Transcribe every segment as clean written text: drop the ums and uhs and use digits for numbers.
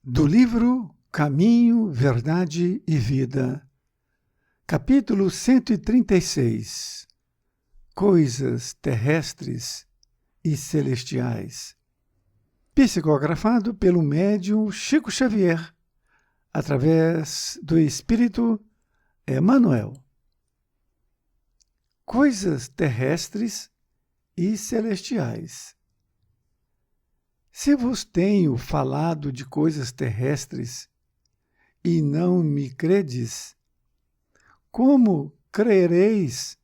Do livro Caminho, Verdade e Vida, capítulo 136, Coisas Terrestres e Celestiais, psicografado pelo médium Chico Xavier, através do Espírito Emmanuel. Coisas terrestres e celestiais. Se vos tenho falado de coisas terrestres e não me credes, como crereis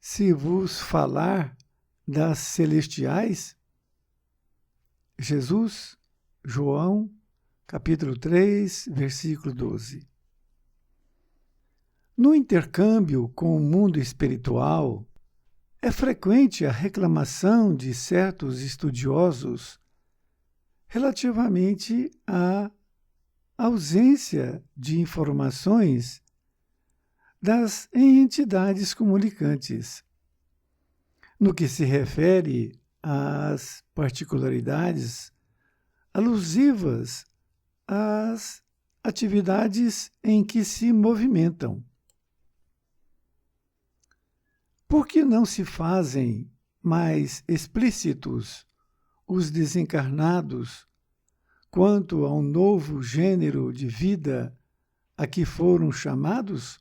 se vos falar das celestiais? Jesus, João, capítulo 3, versículo 12. No intercâmbio com o mundo espiritual, é frequente a reclamação de certos estudiosos relativamente à ausência de informações das entidades comunicantes, no que se refere às particularidades alusivas às atividades em que se movimentam. Por que não se fazem mais explícitos os desencarnados quanto ao novo gênero de vida a que foram chamados?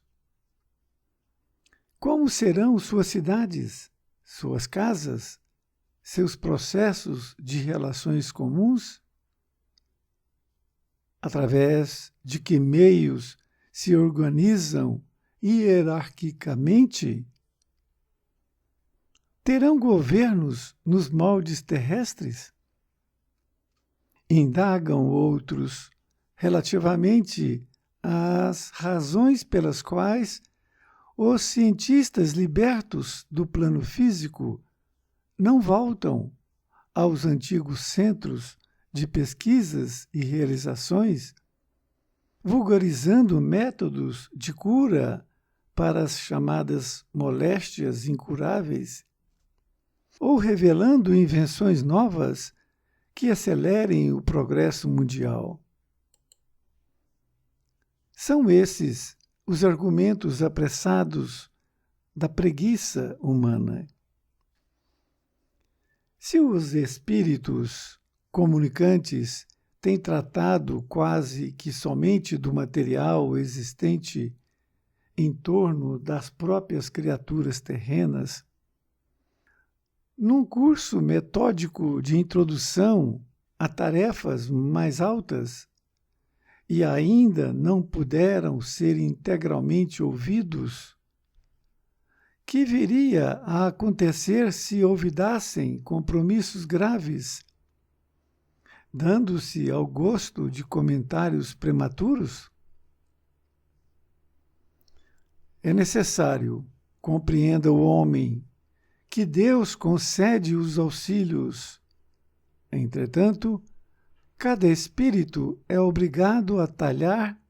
Como serão suas cidades, suas casas, seus processos de relações comuns? Através de que meios se organizam hierarquicamente? Terão governos nos moldes terrestres? Indagam outros relativamente às razões pelas quais os cientistas libertos do plano físico não voltam aos antigos centros de pesquisas e realizações, vulgarizando métodos de cura para as chamadas moléstias incuráveis, ou revelando invenções novas que acelerem o progresso mundial. São esses os argumentos apressados da preguiça humana. Se os espíritos comunicantes têm tratado quase que somente do material existente em torno das próprias criaturas terrenas, num curso metódico de introdução a tarefas mais altas, e ainda não puderam ser integralmente ouvidos, que viria a acontecer se olvidassem compromissos graves, dando-se ao gosto de comentários prematuros? É necessário, compreenda o homem, que Deus concede os auxílios. Entretanto, cada espírito é obrigado a talhar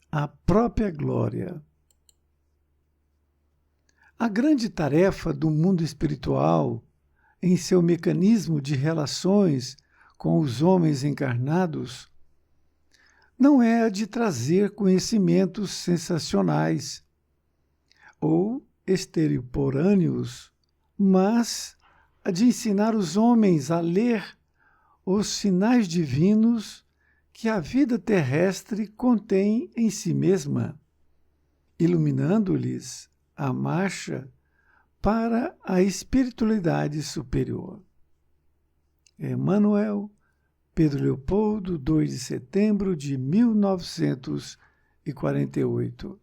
a própria glória. A grande tarefa do mundo espiritual, em seu mecanismo de relações com os homens encarnados, não é a de trazer conhecimentos sensacionais ou extemporâneos, mas a de ensinar os homens a ler os sinais divinos que a vida terrestre contém em si mesma, iluminando-lhes a marcha para a espiritualidade superior. Emmanuel, Pedro Leopoldo, 2 de setembro de 1948.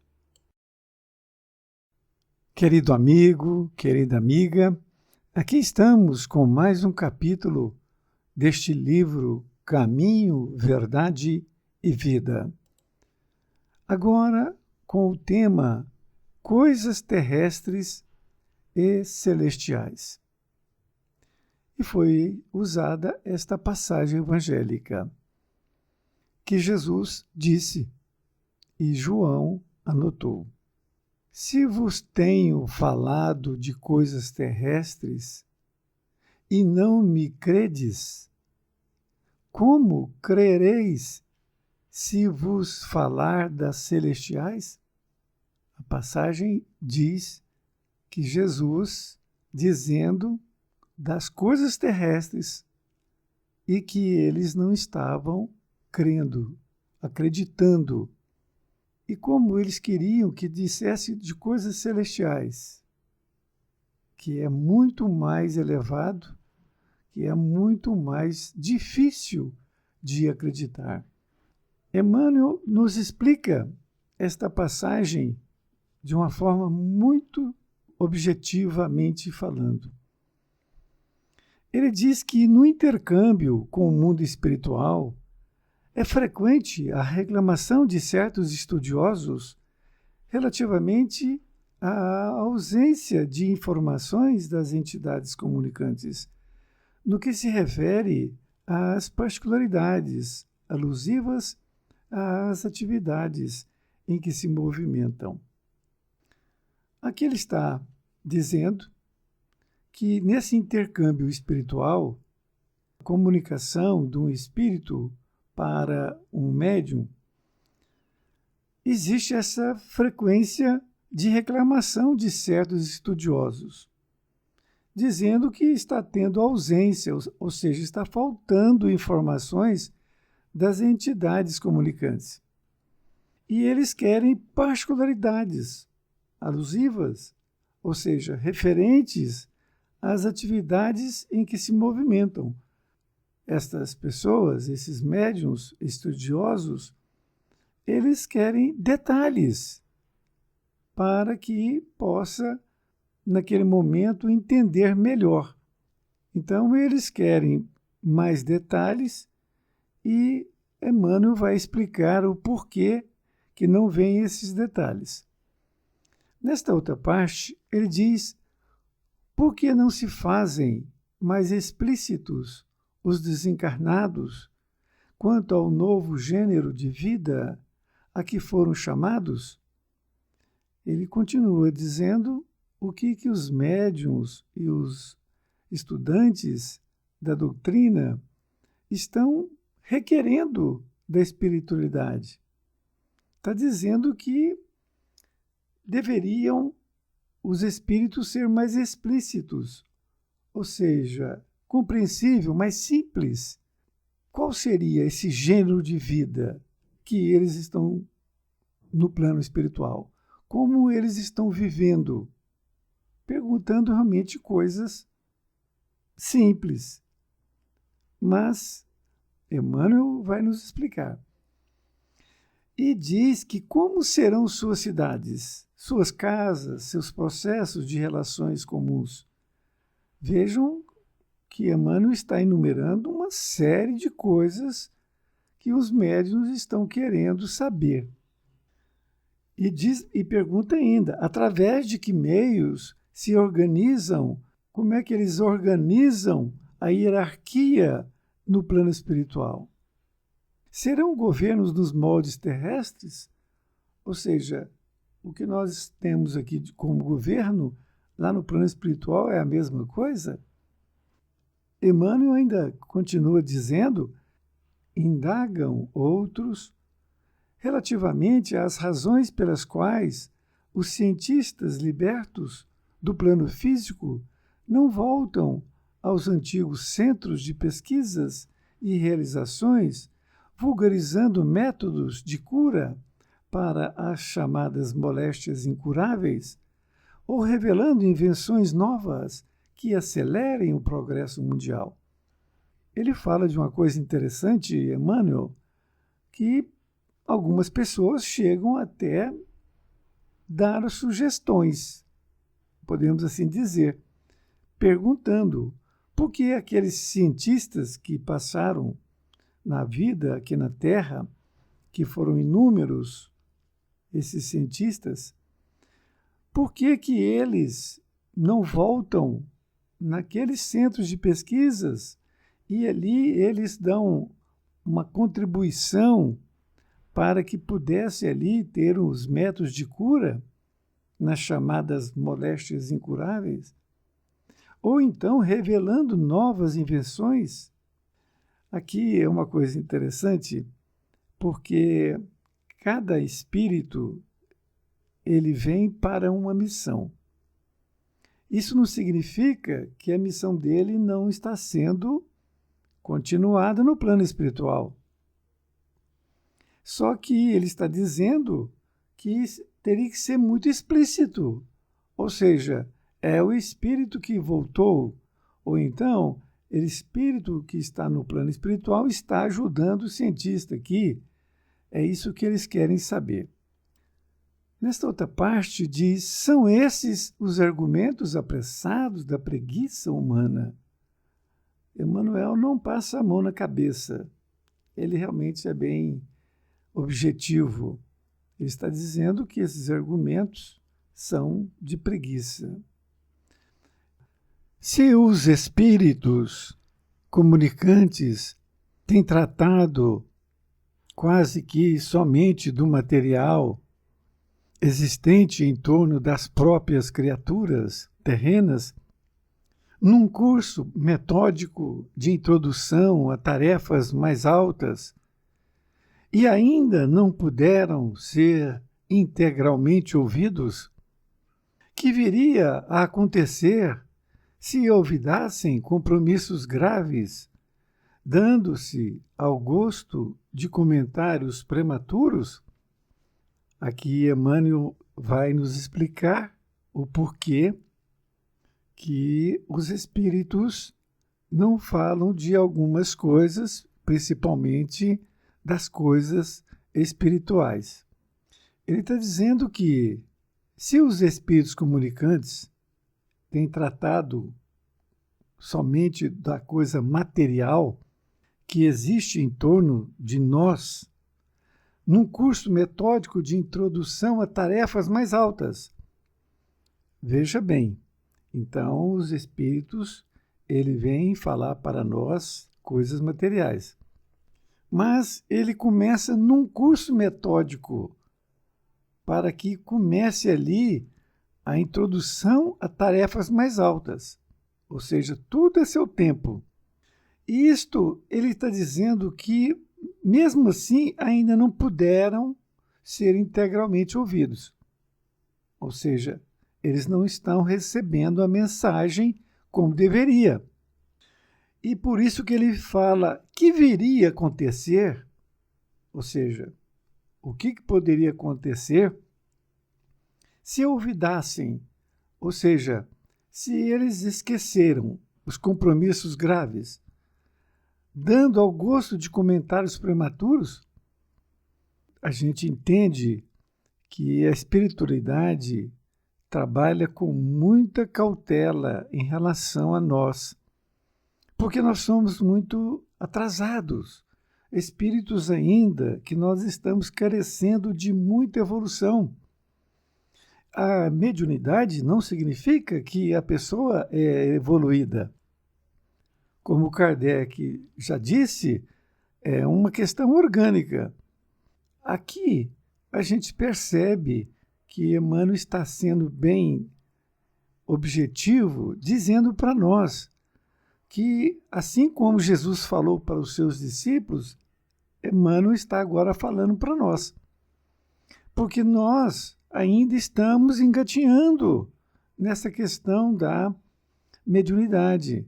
Querido amigo, querida amiga, aqui estamos com mais um capítulo deste livro Caminho, Verdade e Vida. Agora, com o tema Coisas Terrestres e Celestiais. E foi usada esta passagem evangélica que Jesus disse e João anotou. Se vos tenho falado de coisas terrestres e não me credes, como crereis se vos falar das celestiais? A passagem diz que Jesus, dizendo das coisas terrestres, e que eles não estavam crendo, acreditando. E como eles queriam que dissesse de coisas celestiais, que é muito mais elevado, que é muito mais difícil de acreditar. Emmanuel nos explica esta passagem de uma forma muito objetivamente falando. Ele diz que no intercâmbio com o mundo espiritual é frequente a reclamação de certos estudiosos relativamente à ausência de informações das entidades comunicantes, no que se refere às particularidades alusivas às atividades em que se movimentam. Aqui ele está dizendo que nesse intercâmbio espiritual, a comunicação de um espírito para um médium, existe essa frequência de reclamação de certos estudiosos, dizendo que está tendo ausência, ou seja, está faltando informações das entidades comunicantes. E eles querem particularidades alusivas, ou seja, referentes às atividades em que se movimentam. Estas pessoas, esses médiuns estudiosos, eles querem detalhes para que possa, naquele momento, entender melhor. Então, eles querem mais detalhes e Emmanuel vai explicar o porquê que não vem esses detalhes. Nesta outra parte, ele diz: por que não se fazem mais explícitos os desencarnados quanto ao novo gênero de vida a que foram chamados? Ele continua dizendo o que os médiuns e os estudantes da doutrina estão requerendo da espiritualidade. Está dizendo que deveriam os espíritos ser mais explícitos, ou seja, compreensível, mais simples. Qual seria esse gênero de vida que eles estão no plano espiritual? Como eles estão vivendo? Perguntando realmente coisas simples. Mas Emmanuel vai nos explicar. E diz que como serão suas cidades, suas casas, seus processos de relações comuns. Vejam que Emmanuel está enumerando uma série de coisas que os médiuns estão querendo saber. E pergunta ainda, através de que meios se organizam, como é que eles organizam a hierarquia no plano espiritual? Serão governos nos moldes terrestres? Ou seja, o que nós temos aqui como governo, lá no plano espiritual, é a mesma coisa? Emmanuel ainda continua dizendo, indagam outros relativamente às razões pelas quais os cientistas libertos do plano físico não voltam aos antigos centros de pesquisas e realizações, vulgarizando métodos de cura para as chamadas moléstias incuráveis, ou revelando invenções novas que acelerem o progresso mundial. Ele fala de uma coisa interessante, Emmanuel, que algumas pessoas chegam até dar sugestões, podemos assim dizer, perguntando por que aqueles cientistas que passaram na vida aqui na Terra, que foram inúmeros, esses cientistas, por que eles não voltam naqueles centros de pesquisas e ali eles dão uma contribuição para que pudesse ali ter os métodos de cura nas chamadas moléstias incuráveis? Ou então revelando novas invenções? Aqui é uma coisa interessante porque cada espírito ele vem para uma missão. Isso não significa que a missão dele não está sendo continuada no plano espiritual. Só que ele está dizendo que teria que ser muito explícito. Ou seja, é o espírito que voltou, ou então o espírito que está no plano espiritual está ajudando o cientista aqui. É isso que eles querem saber. Nesta outra parte diz, são esses os argumentos apressados da preguiça humana. Emmanuel não passa a mão na cabeça. Ele realmente é bem objetivo. Ele está dizendo que esses argumentos são de preguiça. Se os espíritos comunicantes têm tratado quase que somente do material existente em torno das próprias criaturas terrenas, num curso metódico de introdução a tarefas mais altas, e ainda não puderam ser integralmente ouvidos, que viria a acontecer se olvidassem compromissos graves, dando-se ao gosto de comentários prematuros? Aqui Emmanuel vai nos explicar o porquê que os espíritos não falam de algumas coisas, principalmente das coisas espirituais. Ele está dizendo que se os espíritos comunicantes têm tratado somente da coisa material que existe em torno de nós, num curso metódico de introdução a tarefas mais altas. Veja bem, então os espíritos, ele vem falar para nós coisas materiais. Mas ele começa num curso metódico, para que comece ali a introdução a tarefas mais altas. Ou seja, tudo é seu tempo. E isto, ele está dizendo que mesmo assim, ainda não puderam ser integralmente ouvidos. Ou seja, eles não estão recebendo a mensagem como deveria. E por isso que ele fala que viria a acontecer, ou seja, o que poderia acontecer se olvidassem, ou seja, se eles esqueceram os compromissos graves, dando ao gosto de comentários prematuros. A gente entende que a espiritualidade trabalha com muita cautela em relação a nós, porque nós somos muito atrasados, espíritos ainda que nós estamos carecendo de muita evolução. A mediunidade não significa que a pessoa é evoluída. Como Kardec já disse, é uma questão orgânica. Aqui a gente percebe que Emmanuel está sendo bem objetivo, dizendo para nós que, assim como Jesus falou para os seus discípulos, Emmanuel está agora falando para nós. Porque nós ainda estamos engatinhando nessa questão da mediunidade.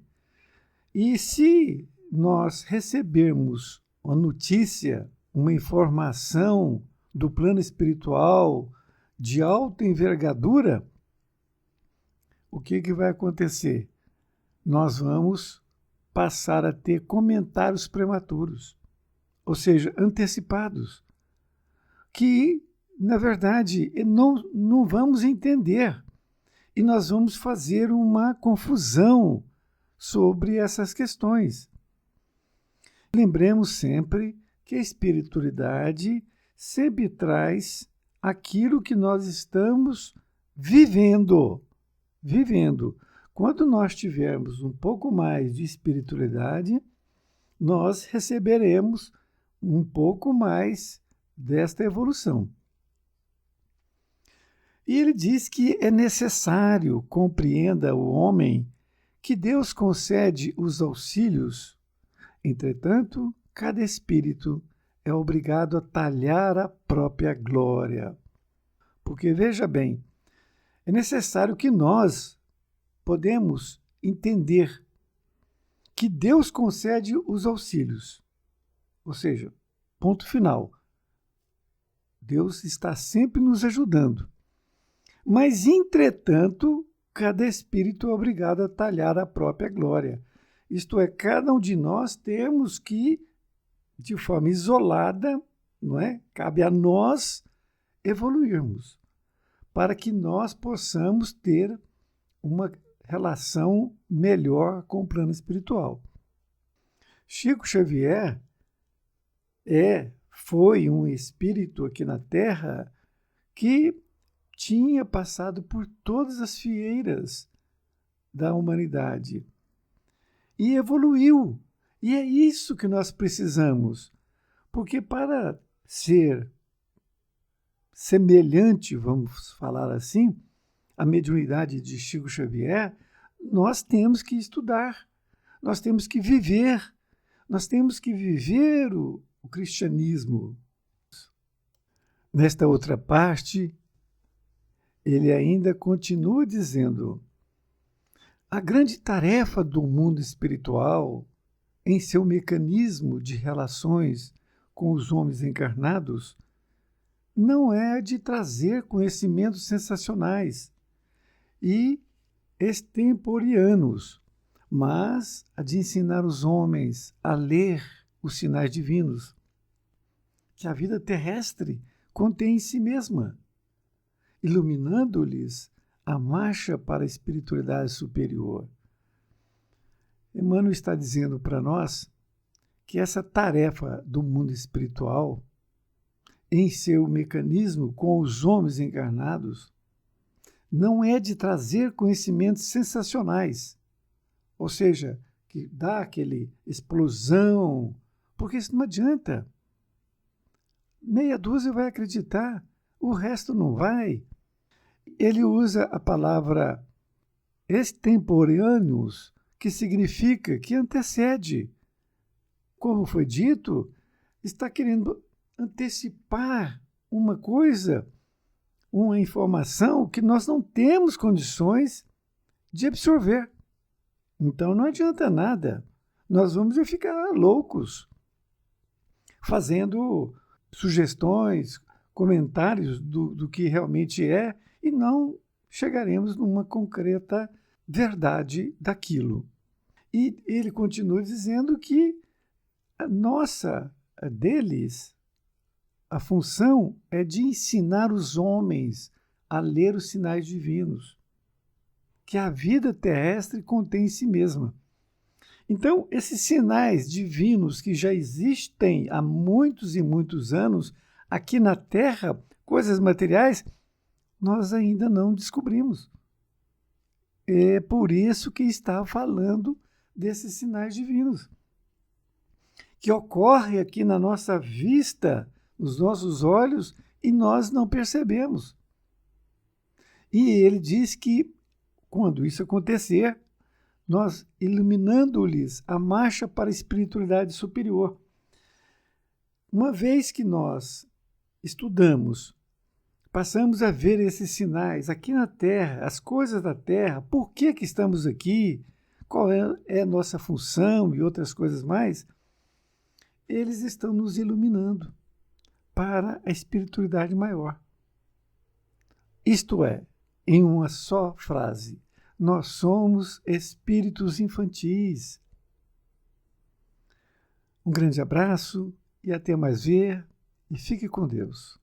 E se nós recebermos uma notícia, uma informação do plano espiritual de alta envergadura, o que vai acontecer? Nós vamos passar a ter comentários prematuros, ou seja, antecipados, que, na verdade, não vamos entender. E nós vamos fazer uma confusão sobre essas questões. Lembremos sempre que a espiritualidade sempre traz aquilo que nós estamos vivendo. Quando nós tivermos um pouco mais de espiritualidade, nós receberemos um pouco mais desta evolução. E ele diz que é necessário compreenda o homem que Deus concede os auxílios. Entretanto, cada espírito é obrigado a talhar a própria glória. Porque, veja bem, é necessário que nós podemos entender que Deus concede os auxílios. Ou seja, ponto final. Deus está sempre nos ajudando. Mas, entretanto, cada espírito é obrigado a talhar a própria glória. Isto é, cada um de nós temos que, de forma isolada, não é? Cabe a nós evoluirmos, para que nós possamos ter uma relação melhor com o plano espiritual. Chico Xavier foi um espírito aqui na Terra que tinha passado por todas as fieiras da humanidade e evoluiu. E é isso que nós precisamos, porque para ser semelhante, vamos falar assim, à mediunidade de Chico Xavier, nós temos que estudar, nós temos que viver o cristianismo. Nesta outra parte, ele ainda continua dizendo: a grande tarefa do mundo espiritual, em seu mecanismo de relações com os homens encarnados, não é a de trazer conhecimentos sensacionais e extemporeanos, mas a de ensinar os homens a ler os sinais divinos que a vida terrestre contém em si mesma, iluminando-lhes a marcha para a espiritualidade superior. Emmanuel está dizendo para nós que essa tarefa do mundo espiritual, em seu mecanismo com os homens encarnados, não é de trazer conhecimentos sensacionais, ou seja, que dá aquele explosão, porque isso não adianta. Meia dúzia vai acreditar, o resto não vai. Ele usa a palavra extemporâneos, que significa que antecede. Como foi dito, está querendo antecipar uma coisa, uma informação que nós não temos condições de absorver. Então não adianta nada. Nós vamos ficar loucos, fazendo sugestões, comentários do que realmente é, e não chegaremos numa concreta verdade daquilo. E ele continua dizendo que a função é de ensinar os homens a ler os sinais divinos, que a vida terrestre contém em si mesma. Então, esses sinais divinos que já existem há muitos e muitos anos aqui na Terra, coisas materiais, nós ainda não descobrimos. É por isso que está falando desses sinais divinos, que ocorre aqui na nossa vista, nos nossos olhos, e nós não percebemos. E ele diz que, quando isso acontecer, nós iluminando-lhes a marcha para a espiritualidade superior. Uma vez que nós estudamos, passamos a ver esses sinais aqui na Terra, as coisas da Terra, por que estamos aqui, qual é a nossa função e outras coisas mais, eles estão nos iluminando para a espiritualidade maior. Isto é, em uma só frase, nós somos espíritos infantis. Um grande abraço e até mais ver, e fique com Deus.